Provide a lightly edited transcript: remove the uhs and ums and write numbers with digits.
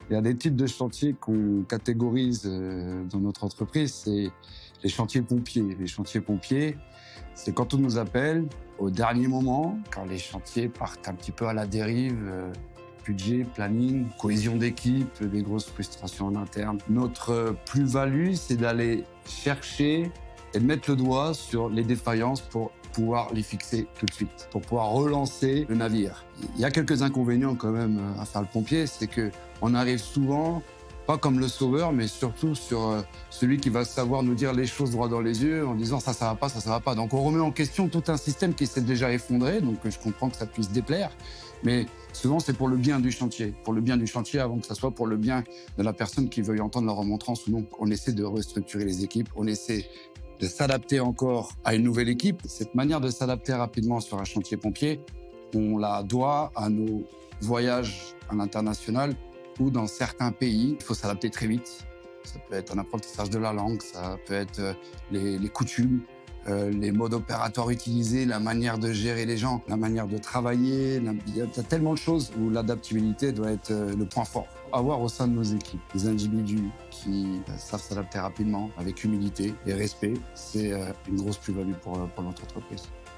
Il y a des types de chantiers qu'on catégorise dans notre entreprise, c'est les chantiers pompiers. Les chantiers pompiers, c'est quand on nous appelle au dernier moment, quand les chantiers partent un petit peu à la dérive, budget, planning, cohésion d'équipe, des grosses frustrations en interne. Notre plus-value, c'est d'aller chercher et de mettre le doigt sur les défaillances pour pouvoir les fixer tout de suite, pour pouvoir relancer le navire. Il y a quelques inconvénients quand même à faire le pompier, c'est que on arrive souvent, pas comme le sauveur, mais surtout sur celui qui va savoir nous dire les choses droit dans les yeux en disant ça va pas, ça va pas. Donc on remet en question tout un système qui s'est déjà effondré, donc je comprends que ça puisse déplaire, mais souvent c'est pour le bien du chantier, avant que ça soit pour le bien de la personne qui veuille entendre la remontrance ou non. On essaie de restructurer les équipes, on essaie de s'adapter encore à une nouvelle équipe. Cette manière de s'adapter rapidement sur un chantier pompier, on la doit à nos voyages à l'international ou dans certains pays. Il faut s'adapter très vite. Ça peut être un apprentissage de la langue, ça peut être les coutumes, les modes opératoires utilisés, la manière de gérer les gens, la manière de travailler. Il y a tellement de choses où l'adaptabilité doit être le point fort. Avoir au sein de nos équipes des individus qui savent s'adapter rapidement, avec humilité et respect, c'est une grosse plus-value pour notre entreprise.